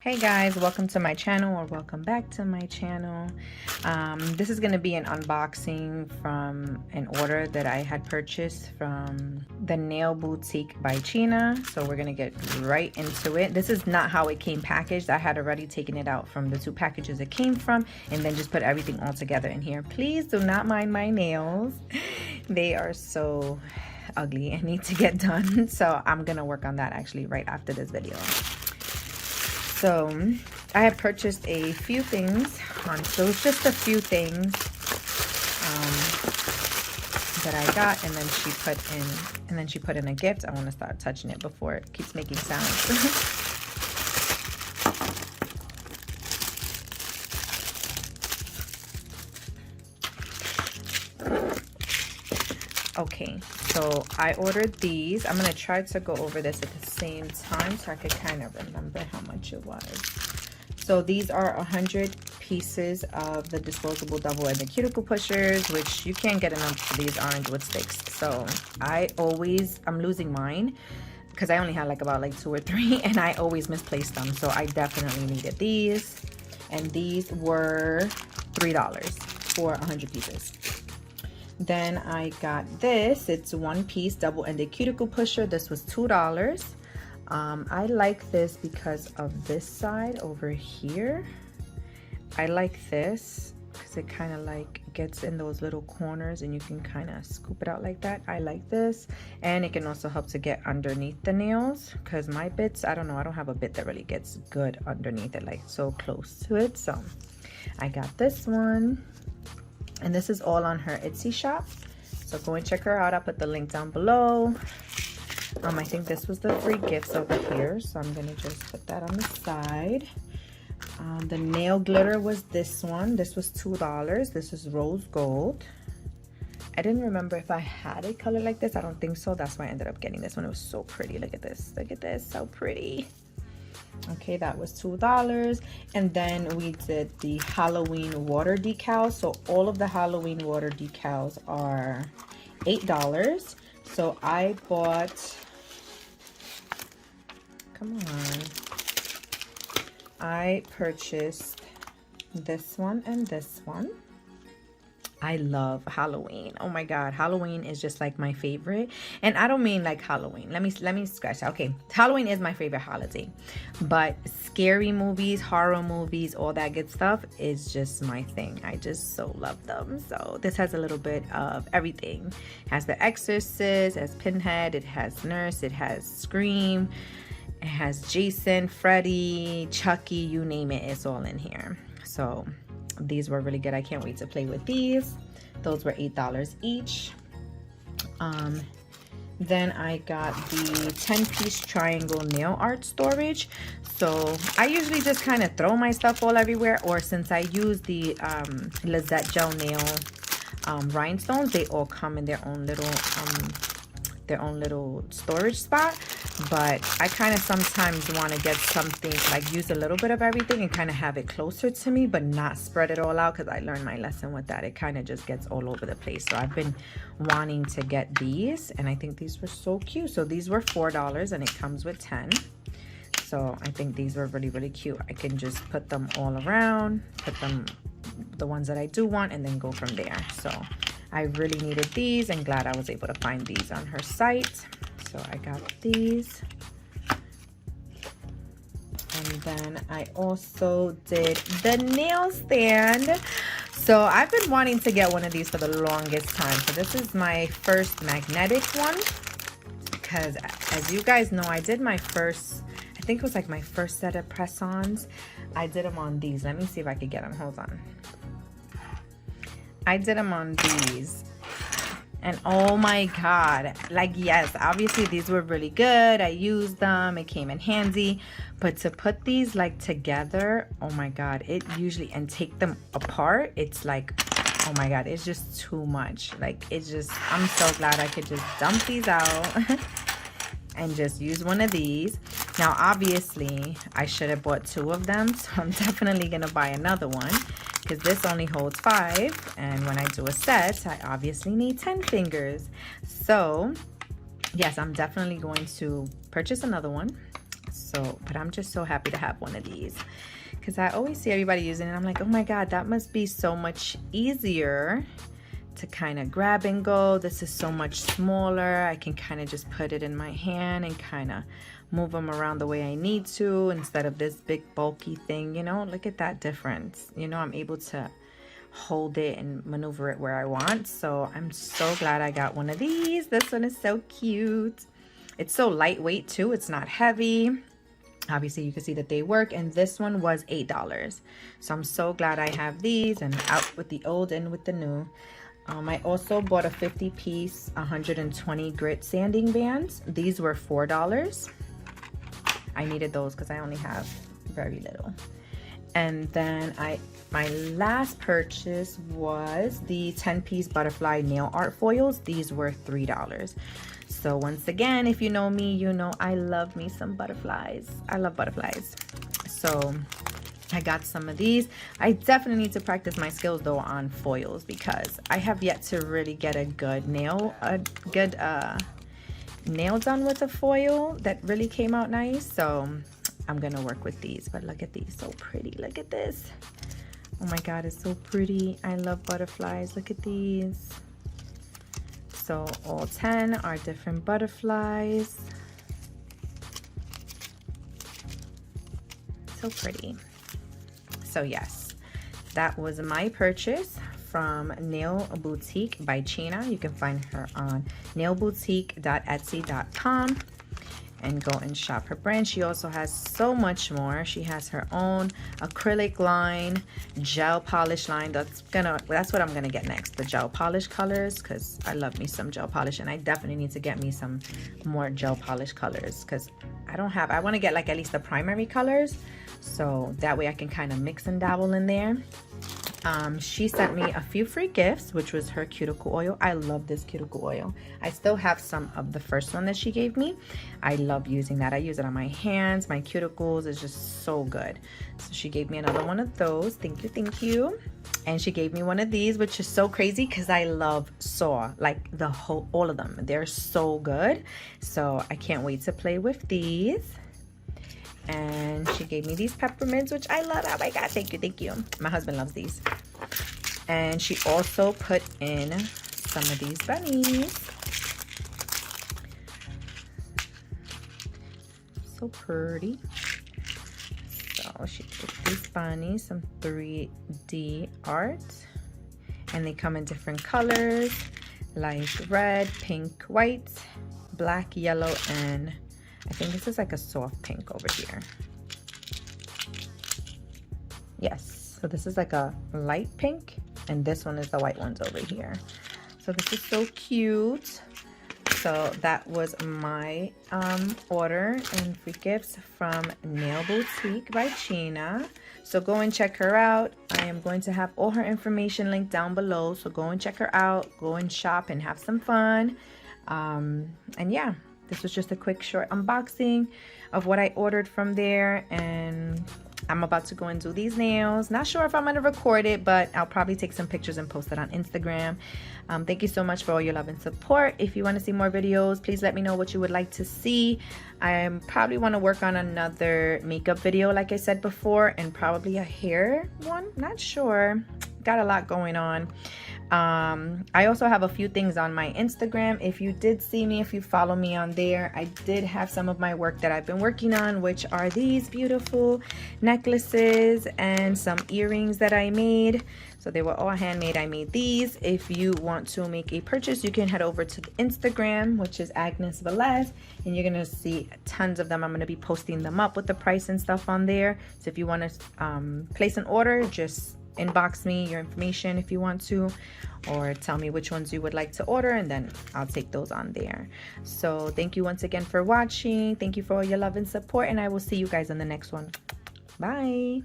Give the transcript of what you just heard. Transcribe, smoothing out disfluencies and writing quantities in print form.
Hey guys, welcome to my channel, or welcome back to my channel. This is going to be an unboxing from an order that I had purchased from the Nail Boutique by Cheena. So we're going to get right into it. This is not how it came packaged. I had already taken it out from the two packages it came from and then just put everything all together in here. Please do not mind my nails. They are so ugly and need to get done. So I'm going to work on that actually right after this video. So I had purchased a few things so it's just a few things that I got, and then she put in a gift. I want to start touching it before it keeps making sounds. Okay, so I ordered these. I'm gonna try to go over this at the same time so I could kind of remember how much it was. So these are 100 pieces of the disposable double-ended cuticle pushers, which you can't get enough of these orange wood sticks. So I'm losing mine because I only had about 2 or 3, and I always misplaced them. So I definitely needed these, and these were $3 for 100 pieces. Then I got this. It's 1-piece double-ended cuticle pusher. This was $2. I like this because of this side over here. I like this because it kind of gets in those little corners and you can kind of scoop it out like that. I like this, and it can also help to get underneath the nails because my bits, I don't know, I don't have a bit that really gets good underneath it, so close to it. So I got this one. And this is all on her Etsy shop, so go and check her out. I'll put the link down below. I think this was the free gifts over here, so I'm gonna just put that on the side. The nail glitter was this one. This was $2. This is rose gold. I didn't remember if I had a color like this. I don't think so. That's why I ended up getting this one. It was so pretty. Look at this. Look at this. So pretty. Okay, that was $2. And then we did the Halloween water decals. So all of the Halloween water decals are $8. So I bought, come on, I purchased this one and this one. I love Halloween. Oh my god, Halloween is just my favorite. And I don't mean Halloween. Let me scratch that. Okay, Halloween is my favorite holiday, but scary movies, horror movies, all that good stuff is just my thing. I just so love them. So this has a little bit of everything. It has The Exorcist, it has Pinhead, it has Nurse, it has Scream, it has Jason, Freddy, Chucky, you name it, it's all in here. So these were really good. I can't wait to play with these. Those were $8 each. Then I got the 10-piece triangle nail art storage. So I usually just kind of throw my stuff all everywhere, or since I use the Lizette gel nail rhinestones, they all come in their own little storage spot. But I kind of sometimes want to get something, use a little bit of everything and kind of have it closer to me, but not spread it all out, because I learned my lesson with that. It kind of just gets all over the place. So I've been wanting to get these, and I think these were so cute. So these were $4 and it comes with 10. So I think these were really, really cute. I can just put them all around, put them, the ones that I do want, and then go from there. So I really needed these, and glad I was able to find these on her site. So I got these. And then I also did the nail stand. So I've been wanting to get one of these for the longest time. So this is my first magnetic one, because as you guys know, I did my first, I think it was my first set of press-ons. I did them on these. Let me see if I could get them. Hold on. I did them on these. And oh my god, yes, obviously these were really good. I used them, it came in handy, but to put these together, oh my god, it usually, and take them apart, it's oh my god, it's just too much. It's just, I'm so glad I could just dump these out and just use one of these. Now obviously I should have bought 2 of them, so I'm definitely gonna buy another one, because this only holds 5, and when I do a set, I obviously need 10 fingers. So yes, I'm definitely going to purchase another one. So, but I'm just so happy to have one of these because I always see everybody using it. I'm like, oh my God, that must be so much easier to kind of grab and go. This is so much smaller. I can kind of just put it in my hand and kind of move them around the way I need to instead of this big bulky thing, you know. Look at that difference. You know, I'm able to hold it and maneuver it where I want. So I'm so glad I got one of these. This one is so cute. It's so lightweight too. It's not heavy. Obviously you can see that they work, and this one was $8. So I'm so glad I have these, and out with the old and with the new. I also bought a 50-piece 120 grit sanding bands. These were $4. I needed those because I only have very little. And then my last purchase was the 10-piece butterfly nail art foils. These were $3. So once again, if you know me, you know I love me some butterflies. I love butterflies. So I got some of these. I definitely need to practice my skills though on foils because I have yet to really get a good nail done with a foil that really came out nice. So I'm gonna work with these. But look at these, so pretty. Look at this. Oh my God, it's so pretty. I love butterflies. Look at these. So all 10 are different butterflies. So pretty. So yes, that was my purchase from Nail Boutique by Cheena. You can find her on nailboutique.etsy.com and go and shop her brand. She also has so much more. She has her own acrylic line, gel polish line. That's what I'm gonna get next, the gel polish colors, because I love me some gel polish, and I definitely need to get me some more gel polish colors because I want to get like at least the primary colors, so that way I can kind of mix and dabble in there. She sent me a few free gifts, which was her cuticle oil. I love this cuticle oil. I still have some of the first one that she gave me. I love using that. I use it on my hands, my cuticles. It's just so good. So she gave me another one of those. Thank you, thank you. And she gave me one of these, which is so crazy because I love saw, like all of them. They're so good. So I can't wait to play with these. And she gave me these peppermints, which I love. Oh my God, thank you, thank you. My husband loves these. And she also put in some of these bunnies. So pretty. So she put these bunnies, some 3D art. And they come in different colors, like red, pink, white, black, yellow, and I think this is like a soft pink over here. Yes, so this is like a light pink, and this one is the white ones over here. So this is so cute. So that was my order and free gifts from Nail Boutique by Cheena. So go and check her out. I am going to have all her information linked down below. So go and check her out. Go and shop and have some fun. And yeah. This was just a quick short unboxing of what I ordered from there, and I'm about to go and do these nails. Not sure if I'm going to record it, but I'll probably take some pictures and post it on Instagram. Thank you so much for all your love and support. If you want to see more videos, please let me know what you would like to see. I probably want to work on another makeup video like I said before, and probably a hair one. Not sure. Got a lot going on. I also have a few things on my Instagram. If you did see me, if you follow me on there, I did have some of my work that I've been working on, which are these beautiful necklaces and some earrings that I made. So they were all handmade. I made these. If you want to make a purchase, you can head over to the Instagram, which is Agnes Velez, and you're gonna see tons of them. I'm gonna be posting them up with the price and stuff on there. So if you want to place an order, just inbox me your information if you want to, or tell me which ones you would like to order, and then I'll take those on there. So thank you once again for watching. Thank you for all your love and support, and I will see you guys in the next one. Bye.